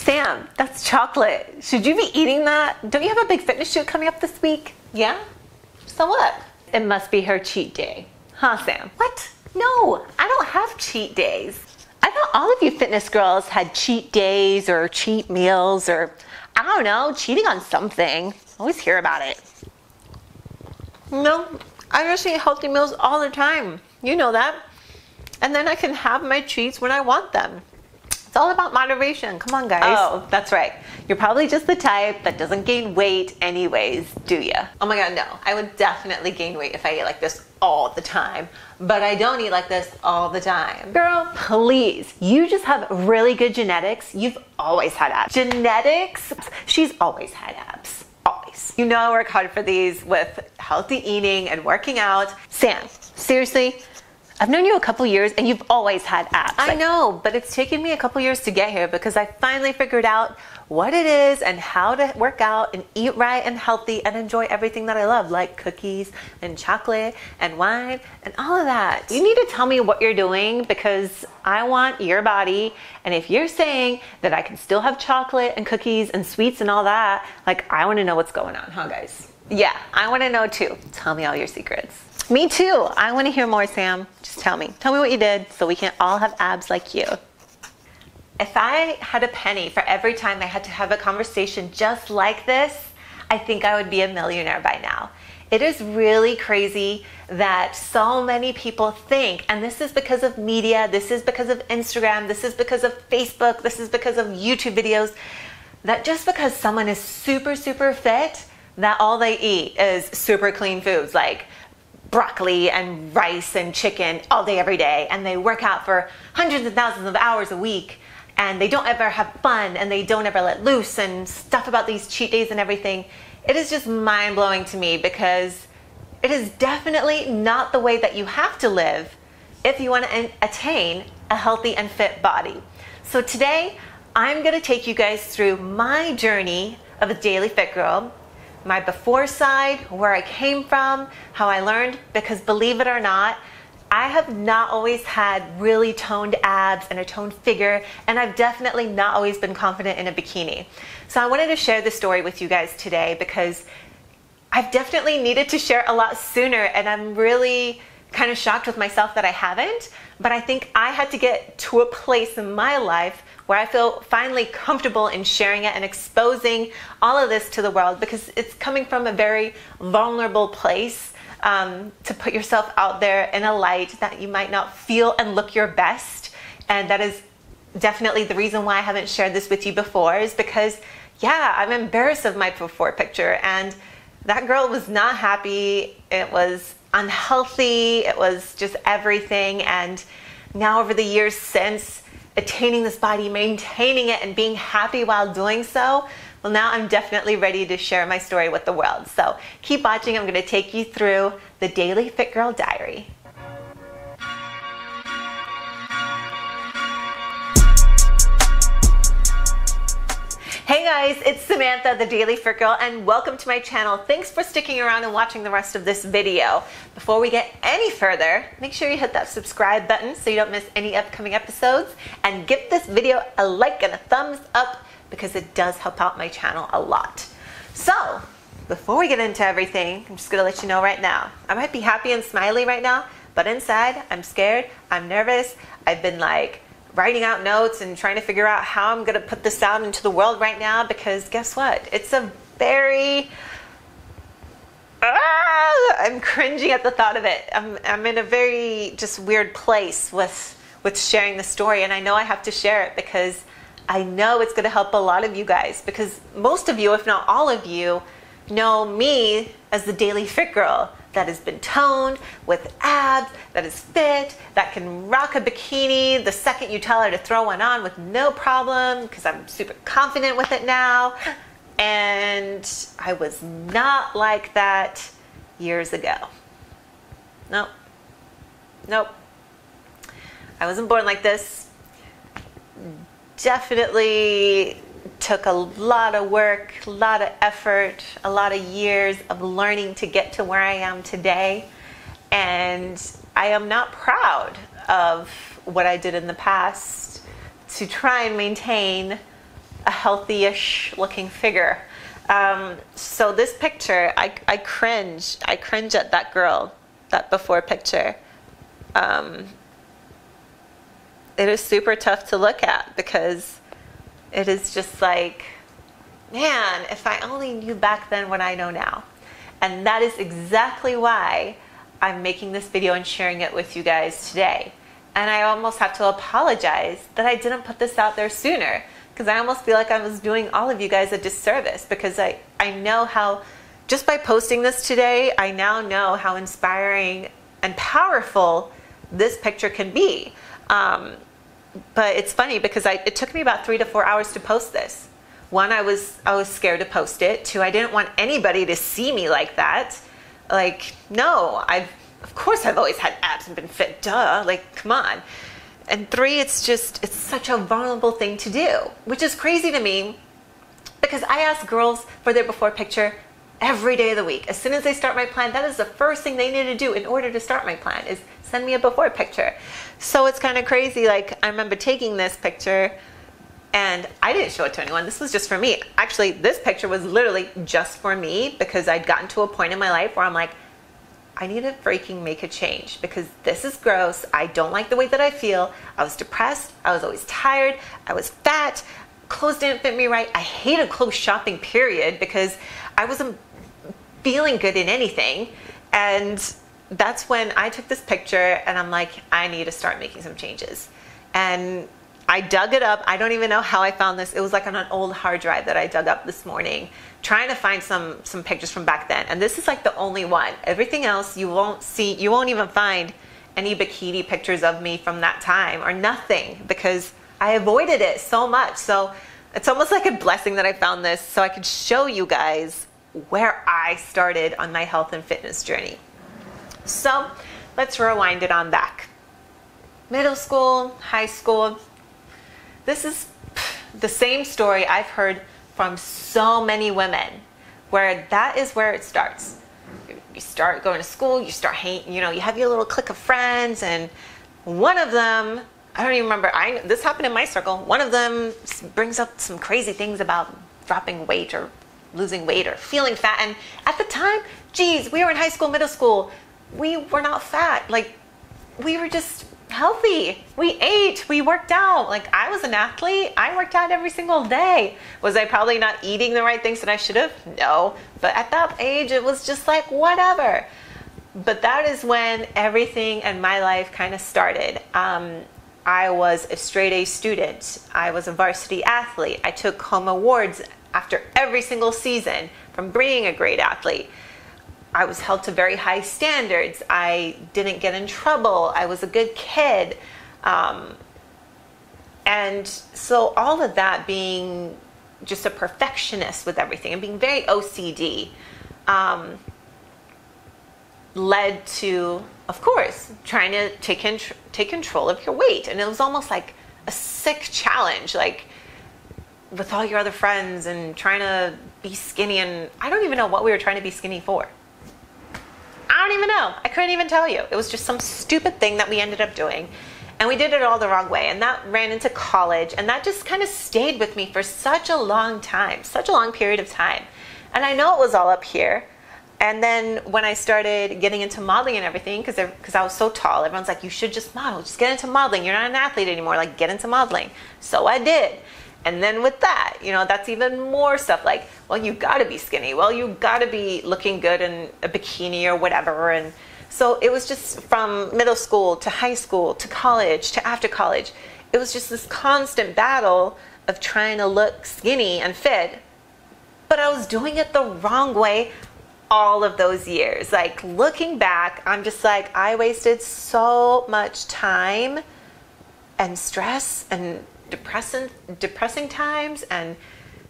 Sam, that's chocolate. Should you be eating that? Don't you have a big fitness shoot coming up this week? Yeah? So what? It must be her cheat day. Huh, Sam? What? No, I don't have cheat days. I thought all of you fitness girls had cheat days or cheat meals or, I don't know, cheating on something. I always hear about it. No, I just eat healthy meals all the time. You know that. And then I can have my treats when I want them. It's all about moderation. Come on, guys. Oh, that's right. You're probably just the type that doesn't gain weight anyways, do ya? Oh my God, no. I would definitely gain weight if I ate like this all the time. But I don't eat like this all the time. Girl, please. You just have really good genetics. You've always had abs. Genetics? She's always had abs. Always. You know I work hard for these with healthy eating and working out. Sam, seriously? I've known you a couple years and you've always had abs. I know, but it's taken me a couple years to get here because I finally figured out what it is and how to work out and eat right and healthy and enjoy everything that I love, like cookies and chocolate and wine and all of that. You need to tell me what you're doing because I want your body. And if you're saying that I can still have chocolate and cookies and sweets and all that, like I want to know what's going on, huh guys? Yeah, I want to know too. Tell me all your secrets. Me too. I want to hear more, Sam. Just tell me. Tell me what you did so we can all have abs like you. If I had a penny for every time I had to have a conversation just like this, I think I would be a millionaire by now. It is really crazy that so many people think, and this is because of media, this is because of Instagram, this is because of Facebook, this is because of YouTube videos, that just because someone is super, super fit, that all they eat is super clean foods like broccoli and rice and chicken all day, every day, and they work out for hundreds of thousands of hours a week, and they don't ever have fun, and they don't ever let loose, and stuff about these cheat days and everything. It is just mind-blowing to me because it is definitely not the way that you have to live if you want to attain a healthy and fit body. So today, I'm going to take you guys through my journey of a daily fit girl, my before side, where I came from, how I learned, because believe it or not, I have not always had really toned abs and a toned figure, and I've definitely not always been confident in a bikini. So I wanted to share this story with you guys today because I've definitely needed to share a lot sooner, and I'm really kind of shocked with myself that I haven't, but I think I had to get to a place in my life where I feel finally comfortable in sharing it and exposing all of this to the world because it's coming from a very vulnerable place to put yourself out there in a light that you might not feel and look your best. And that is definitely the reason why I haven't shared this with you before, is because, yeah, I'm embarrassed of my before picture, and that girl was not happy. It was unhealthy. It was just everything. And now over the years since, attaining this body, maintaining it, and being happy while doing so, well, now I'm definitely ready to share my story with the world. So keep watching. I'm going to take you through the Daily Fit Girl Diary. Hey guys, it's Samantha, the Daily Fit Girl, and welcome to my channel. Thanks for sticking around and watching the rest of this video. Before we get any further, make sure you hit that subscribe button so you don't miss any upcoming episodes, and give this video a like and a thumbs up because it does help out my channel a lot. So, before we get into everything, I'm just gonna let you know right now, I might be happy and smiley right now, but inside, I'm scared, I'm nervous, I've been like, writing out notes and trying to figure out how I'm going to put this out into the world right now, because guess what? It's a very... I'm cringing at the thought of it. I'm in a very just weird place with sharing the story, and I know I have to share it because I know it's going to help a lot of you guys, because most of you, if not all of you, know me as the Daily Fit Girl that has been toned, with abs, that is fit, that can rock a bikini the second you tell her to throw one on with no problem, because I'm super confident with it now. And I was not like that years ago. Nope. Nope. I wasn't born like this. Definitely took a lot of work, a lot of effort, a lot of years of learning to get to where I am today. And I am not proud of what I did in the past to try and maintain a healthy-ish looking figure. So this picture, I cringe at that girl, that before picture. It is super tough to look at because it is just like, man, if I only knew back then what I know now. And that is exactly why I'm making this video and sharing it with you guys today. And I almost have to apologize that I didn't put this out there sooner, because I almost feel like I was doing all of you guys a disservice, because I know how, just by posting this today, I now know how inspiring and powerful this picture can be. But it's funny because it took me about 3 to 4 hours to post this. One, I was scared to post it. Two, I didn't want anybody to see me like that. Like, no, of course I've always had abs and been fit, duh, like, come on. And three, it's such a vulnerable thing to do, which is crazy to me, because I ask girls for their before picture every day of the week. As soon as they start my plan, that is the first thing they need to do in order to start my plan, is send me a before picture. So it's kind of crazy. Like, I remember taking this picture and I didn't show it to anyone. This was just for me. Actually, this picture was literally just for me, because I'd gotten to a point in my life where I'm like, I need to freaking make a change, because this is gross. I don't like the way that I feel. I was depressed. I was always tired. I was fat. Clothes didn't fit me right. I hated clothes shopping, period, because I wasn't feeling good in anything. And that's when I took this picture and I'm like, I need to start making some changes. And I dug it up. I don't even know how I found this. It was like on an old hard drive that I dug up this morning, trying to find some pictures from back then. And this is like the only one. Everything else you won't see, you won't even find any bikini pictures of me from that time, or nothing, because I avoided it so much. So it's almost like a blessing that I found this, so I could show you guys where I started on my health and fitness journey. So let's rewind it on back. Middle school, high school. This is the same story I've heard from so many women, where that is where it starts. You start going to school, you start hanging, you have your little clique of friends, and one of them, I don't even remember, this happened in my circle, one of them brings up some crazy things about dropping weight or losing weight or feeling fat. And at the time, geez, we were in high school, middle school, we were not fat. Like, we were just healthy. We ate, we worked out. Like, I was an athlete. I worked out every single day. Was I probably not eating the right things that I should have? No. But at that age, it was just like, whatever. But that is when everything in my life kind of started. I was a straight A student. I was a varsity athlete. I took home awards after every single season from being a great athlete. I was held to very high standards. I didn't get in trouble. I was a good kid. And so all of that, being just a perfectionist with everything and being very OCD, led to, of course, trying to take control of your weight. And it was almost like a sick challenge, like with all your other friends and trying to be skinny. And I don't even know what we were trying to be skinny for. I don't even know. I couldn't even tell you. It was just some stupid thing that we ended up doing. And we did it all the wrong way. And that ran into college. And that just kind of stayed with me for such a long time, such a long period of time. And I know it was all up here. And then when I started getting into modeling and everything, because I was so tall, everyone's like, you should just model. Just get into modeling. You're not an athlete anymore. Like, get into modeling. So I did. And then with that, that's even more stuff like, well, you gotta be skinny. Well, you gotta be looking good in a bikini or whatever. And so it was just from middle school to high school to college to after college. It was just this constant battle of trying to look skinny and fit. But I was doing it the wrong way all of those years. Like, looking back, I'm just like, I wasted so much time and stress and depressing times, and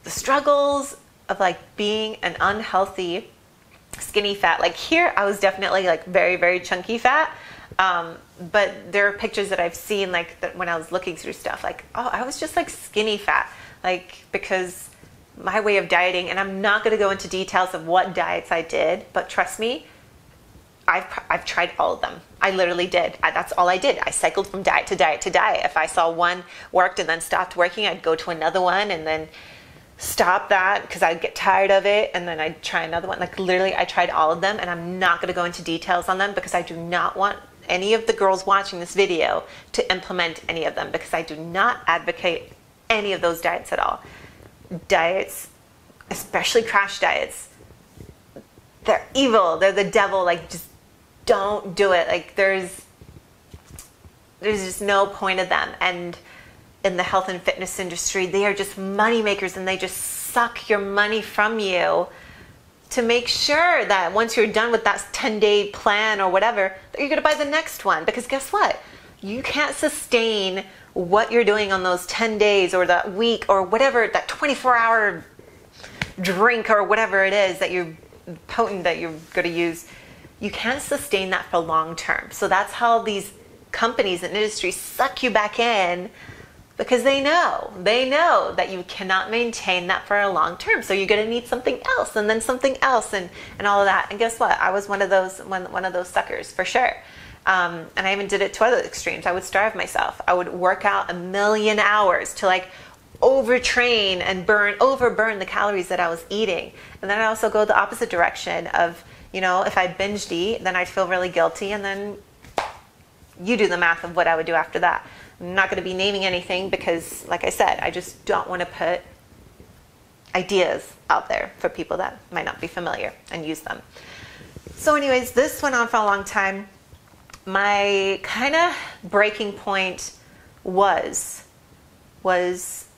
the struggles of like being an unhealthy skinny fat. Like, here I was definitely like very, very chunky fat, but there are pictures that I've seen like that when I was looking through stuff, like, oh, I was just like skinny fat, like, because my way of dieting, and I'm not going to go into details of what diets I did, but trust me, I've tried all of them. I literally did. That's all I did. I cycled from diet to diet to diet. If I saw one worked and then stopped working, I'd go to another one. And then stop that because I'd get tired of it, and then I'd try another one. Like literally, I tried all of them, and I'm not going to go into details on them because I do not want any of the girls watching this video to implement any of them, because I do not advocate any of those diets at all. Diets, especially crash diets, they're evil. They're the devil. Like, just don't do it. Like, there's just no point of them. And in the health and fitness industry, they are just money makers, and they just suck your money from you to make sure that once you're done with that 10-day plan or whatever, that you're going to buy the next one. Because guess what? You can't sustain what you're doing on those 10 days or that week or whatever, that 24-hour drink or whatever it is that you're potent that you're going to use. You can't sustain that for long term. So that's how these companies and industries suck you back in, because they know that you cannot maintain that for a long term. So you're going to need something else, and then something else, and all of that. And guess what? I was one of those suckers for sure. And I even did it to other extremes. I would starve myself. I would work out 1,000,000 hours to like overtrain and overburn the calories that I was eating. And then I also go the opposite direction of, you know, if I binged eat, then I'd feel really guilty, and then you do the math of what I would do after that. I'm not going to be naming anything because, like I said, I just don't want to put ideas out there for people that might not be familiar and use them. So anyways, this went on for a long time. My kind of breaking point was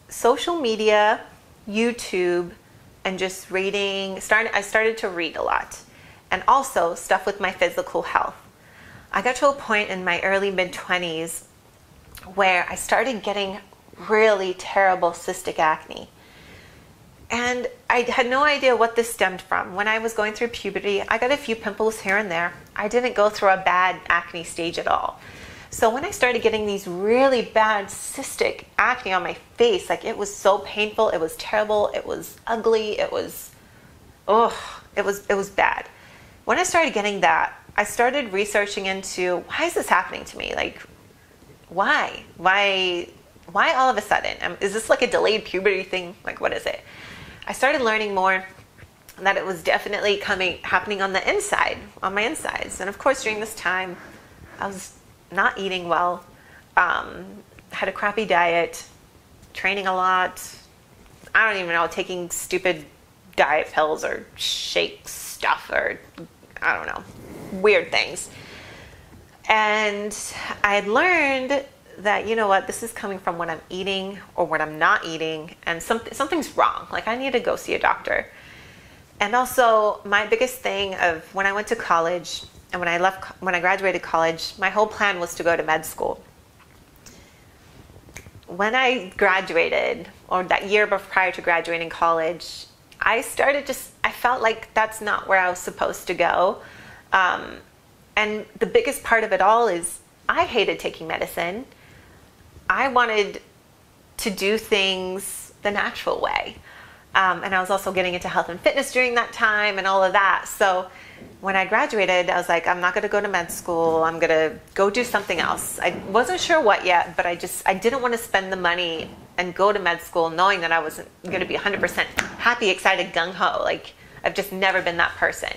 social media, YouTube, and just reading. I started to read a lot, and also stuff with my physical health. I got to a point in my early mid-20s where I started getting really terrible cystic acne. And I had no idea what this stemmed from. When I was going through puberty, I got a few pimples here and there. I didn't go through a bad acne stage at all. So when I started getting these really bad cystic acne on my face, like it was so painful, it was terrible, it was ugly, it was bad. When I started getting that, I started researching into, why is this happening to me? Like, why all of a sudden? Is this like a delayed puberty thing? Like, what is it? I started learning more that it was definitely happening on the inside, on my insides. And of course, during this time, I was not eating well, had a crappy diet, training a lot. I don't even know, taking stupid diet pills or shake stuff, or I don't know, weird things. And I had learned that, you know what, this is coming from what I'm eating or what I'm not eating, and something's wrong. Like, I need to go see a doctor. And also, my biggest thing of when I went to college and when I graduated college, my whole plan was to go to med school. When I graduated, or that year prior to graduating college, I felt like that's not where I was supposed to go. And the biggest part of it all is I hated taking medicine. I wanted to do things the natural way. And I was also getting into health and fitness during that time and all of that. So when I graduated, I was like, I'm not going to go to med school. I'm going to go do something else. I wasn't sure what yet, but I didn't want to spend the money and go to med school knowing that I wasn't going to be 100% happy, excited, gung-ho. Like, I've just never been that person.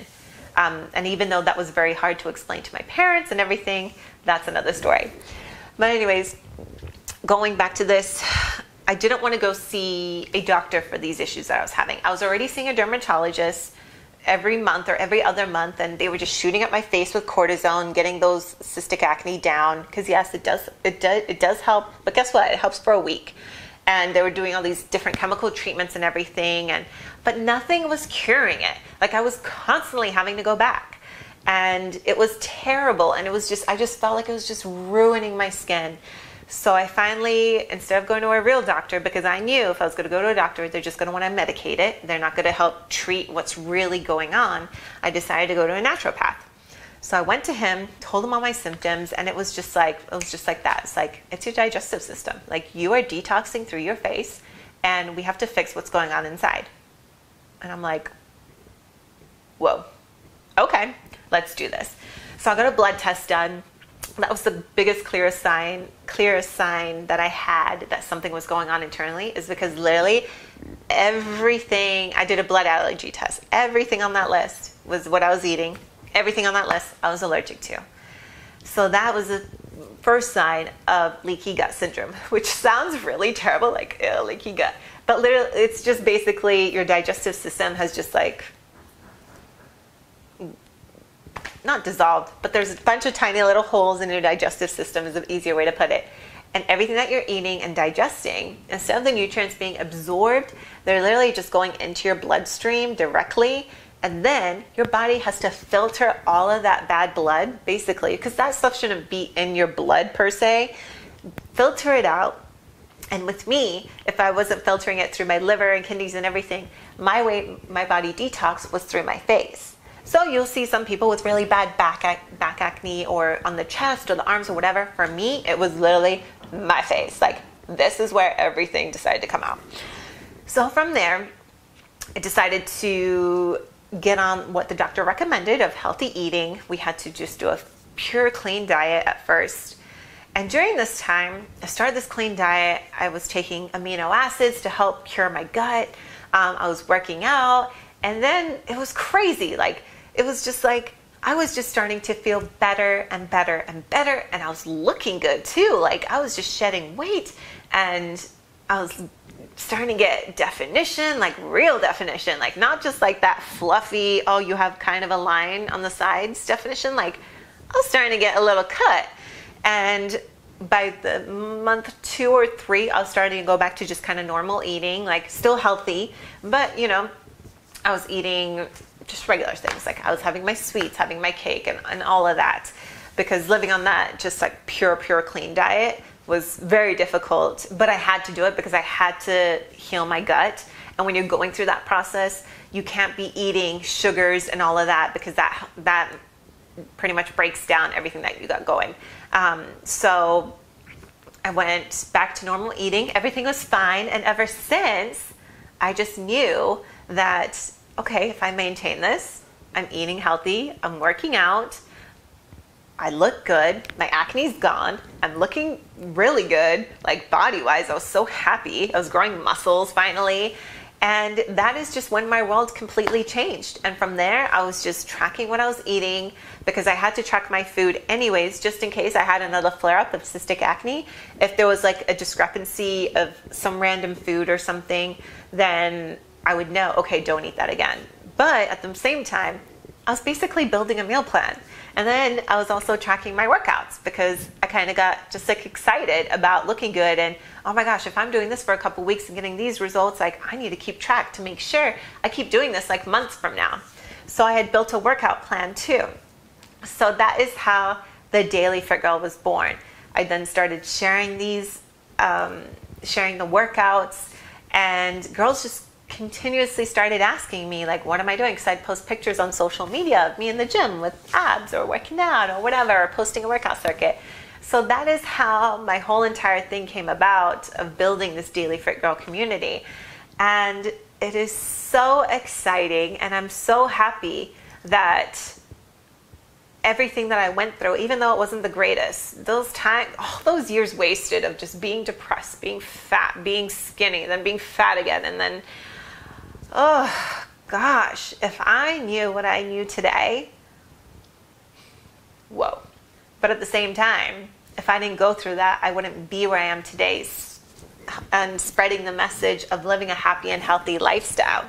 And even though that was very hard to explain to my parents and everything, that's another story. But anyways, going back to this, I didn't want to go see a doctor for these issues that I was having. I was already seeing a dermatologist every month or every other month, and they were just shooting up my face with cortisone, getting those cystic acne down. Because yes, it does help. But guess what? It helps for a week. And they were doing all these different chemical treatments and everything, but nothing was curing it. Like, I was constantly having to go back, and it was terrible. And I just felt like it was just ruining my skin. So I finally, instead of going to a real doctor, because I knew if I was going to go to a doctor, they're just going to want to medicate it. They're not going to help treat what's really going on. I decided to go to a naturopath. So I went to him, told him all my symptoms, and it was just like that. It's like, it's your digestive system. Like, you are detoxing through your face, and we have to fix what's going on inside. And I'm like, whoa, okay, let's do this. So I got a blood test done. That was the biggest, clearest sign that I had that something was going on internally, is because literally everything. I did a blood allergy test. Everything on that list was what I was eating. Everything on that list I was allergic to. So that was the first sign of leaky gut syndrome, which sounds really terrible, like, ew, leaky gut. But literally, it's just basically your digestive system has just like, not dissolved, but there's a bunch of tiny little holes in your digestive system is an easier way to put it. And everything that you're eating and digesting, instead of the nutrients being absorbed, they're literally just going into your bloodstream directly. And then your body has to filter all of that bad blood, basically, because that stuff shouldn't be in your blood per se. Filter it out. And with me, if I wasn't filtering it through my liver and kidneys and everything, my way my body detox was through my face. So you'll see some people with really bad back acne or on the chest or the arms or whatever. For me, it was literally my face. Like, this is where everything decided to come out. So from there, I decided to get on what the doctor recommended of healthy eating. We had to just do a pure clean diet at first. And during this time, I started this clean diet. I was taking amino acids to help cure my gut. I was working out. And then it was crazy. Like, it was just like, I was just starting to feel better and better and better. And I was looking good too. Like, I was just shedding weight. And I was starting to get definition, like real definition. Like, not just like that fluffy, oh, you have kind of a line on the sides definition. Like, I was starting to get a little cut. And by the month 2 or 3, I was starting to go back to just kind of normal eating, like still healthy, but you know, I was eating just regular things. Like, I was having my sweets, having my cake and all of that, because living on that just like pure clean diet was very difficult, but I had to do it because I had to heal my gut. And when you're going through that process, you can't be eating sugars and all of that, because that pretty much breaks down everything that you got going. So I went back to normal eating. Everything was fine. And ever since, I just knew that, okay, if I maintain this, I'm eating healthy, I'm working out, I look good, my acne's gone, I'm looking really good, like body-wise. I was so happy. I was growing muscles finally. And that is just when my world completely changed. And from there, I was just tracking what I was eating, because I had to track my food anyways, just in case I had another flare-up of cystic acne. If there was like a discrepancy of some random food or something, then I would know, okay, don't eat that again. But at the same time, I was basically building a meal plan. And then I was also tracking my workouts, because I kind of got just like excited about looking good. And oh my gosh, if I'm doing this for a couple weeks and getting these results, like, I need to keep track to make sure I keep doing this like months from now. So I had built a workout plan too. So that is how the Daily Fit Girl was born. I then started sharing these, sharing the workouts, and girls just continuously started asking me, like, what am I doing? Because I'd post pictures on social media of me in the gym with abs or working out or whatever, or posting a workout circuit. So that is how my whole entire thing came about, of building this Daily Fit Girl community. And it is so exciting, and I'm so happy that everything that I went through, even though it wasn't the greatest, all those years wasted of just being depressed, being fat, being skinny, then being fat again, and then, oh gosh, if I knew what I knew today, whoa. But at the same time, if I didn't go through that, I wouldn't be where I am today, and spreading the message of living a happy and healthy lifestyle.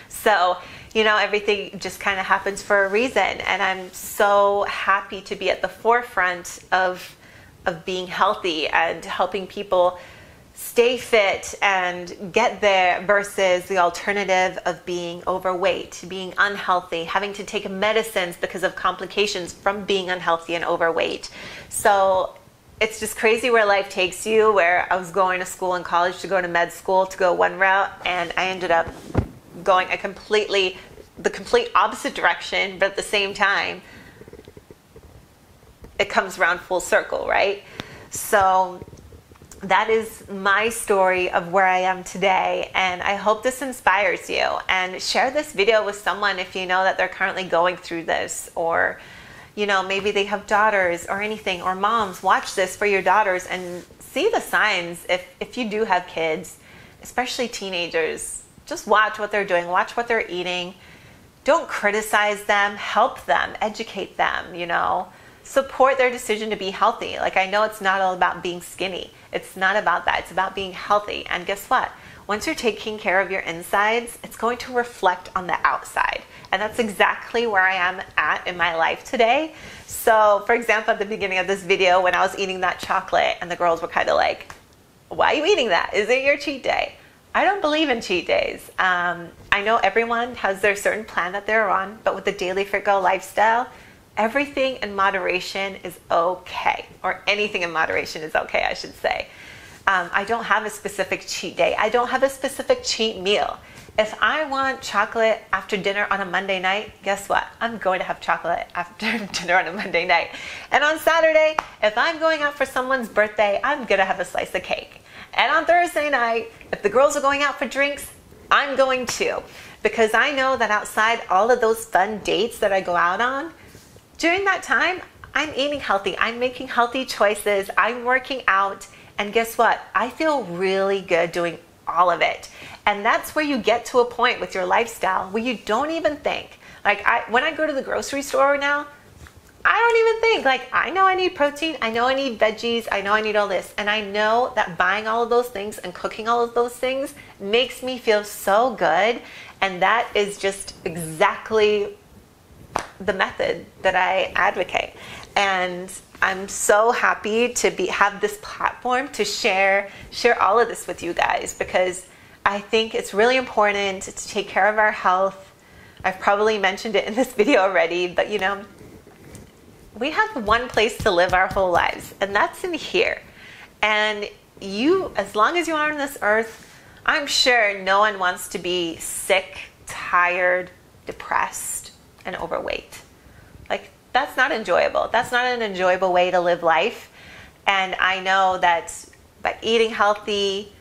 So, you know, everything just kind of happens for a reason. And I'm so happy to be at the forefront of being healthy and helping people stay fit and get there, versus the alternative of being overweight, being unhealthy, having to take medicines because of complications from being unhealthy and overweight. So it's just crazy where life takes you, where I was going to school in college to go to med school to go one route, and I ended up going the complete opposite direction, but at the same time, it comes around full circle, right? So that is my story of where I am today, and I hope this inspires you. And share this video with someone if you know that they're currently going through this, or you know, maybe they have daughters or anything, or moms. Watch this for your daughters and see the signs if you do have kids, especially teenagers, just watch what they're doing, watch what they're eating. Don't criticize them, help them, educate them, you know. Support their decision to be healthy. Like, I know it's not all about being skinny. It's not about that. It's about being healthy. And guess what? Once you're taking care of your insides, it's going to reflect on the outside. And that's exactly where I am at in my life today. So, for example, at the beginning of this video, when I was eating that chocolate and the girls were kind of like, why are you eating that? Is it your cheat day? I don't believe in cheat days. I know everyone has their certain plan that they're on, but with the Daily Fit Girl lifestyle, everything in moderation is okay, or anything in moderation is okay, I should say. I don't have a specific cheat day. I don't have a specific cheat meal. If I want chocolate after dinner on a Monday night, guess what? I'm going to have chocolate after dinner on a Monday night. And on Saturday, if I'm going out for someone's birthday, I'm going to have a slice of cake. And on Thursday night, if the girls are going out for drinks, I'm going to. Because I know that outside all of those fun dates that I go out on, during that time, I'm eating healthy. I'm making healthy choices. I'm working out. And guess what? I feel really good doing all of it. And that's where you get to a point with your lifestyle where you don't even think. Like, when I go to the grocery store now, I don't even think. Like, I know I need protein. I know I need veggies. I know I need all this. And I know that buying all of those things and cooking all of those things makes me feel so good. And that is just exactly the method that I advocate. And I'm so happy to have this platform to share all of this with you guys, because I think it's really important to take care of our health. I've probably mentioned it in this video already, but you know, we have one place to live our whole lives, and that's in here. And you, as long as you are on this earth, I'm sure no one wants to be sick, tired, depressed, and overweight. Like, that's not enjoyable. That's not an enjoyable way to live life. And I know that by eating healthy,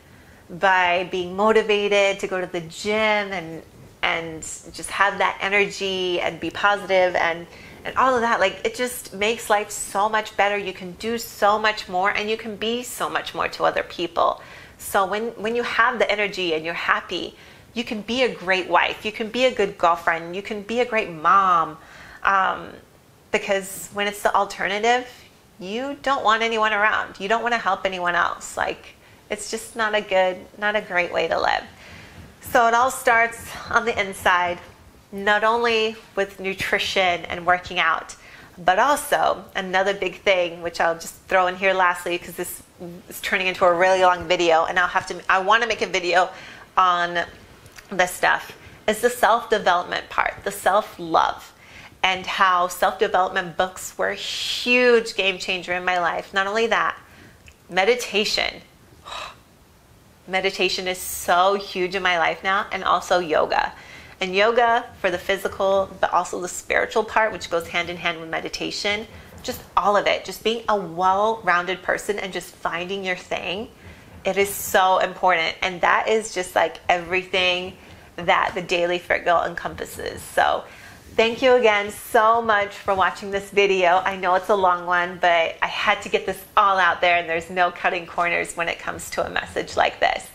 by being motivated to go to the gym and just have that energy and be positive and all of that, like, it just makes life so much better. You can do so much more, and you can be so much more to other people. So when you have the energy and you're happy, you can be a great wife, you can be a good girlfriend, you can be a great mom. Because when it's the alternative, you don't want anyone around. You don't want to help anyone else. Like, it's just not a great way to live. So it all starts on the inside, not only with nutrition and working out, but also another big thing, which I'll just throw in here lastly, because this is turning into a really long video, and I want to make a video on this stuff, is the self-development part, the self-love. And how self-development books were a huge game changer in my life. Not only that, meditation. Meditation is so huge in my life now, and also yoga. And yoga for the physical, but also the spiritual part, which goes hand in hand with meditation. Just all of it. Just being a well-rounded person and just finding your thing. It is so important. And that is just like everything that the Daily Fit Girl encompasses. So thank you again so much for watching this video. I know it's a long one, but I had to get this all out there, and there's no cutting corners when it comes to a message like this.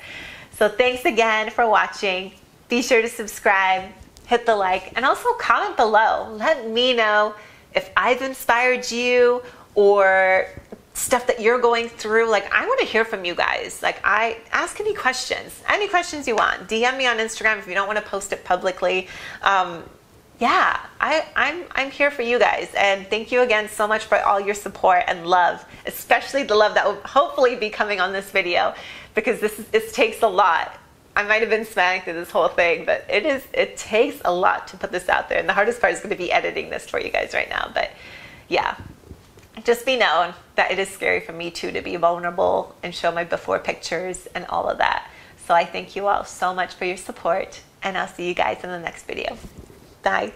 So thanks again for watching. Be sure to subscribe, hit the like, and also comment below. Let me know if I've inspired you or stuff that you're going through. Like, I want to hear from you guys. Like, ask any questions you want. DM me on Instagram if you don't want to post it publicly. Yeah, I'm here for you guys, and thank you again so much for all your support and love, especially the love that will hopefully be coming on this video, because it takes a lot. I might have been smiling through this whole thing, but it takes a lot to put this out there, and the hardest part is going to be editing this for you guys right now. But yeah, just be known that it is scary for me too to be vulnerable and show my before pictures and all of that. So I thank you all so much for your support, and I'll see you guys in the next video. Bye.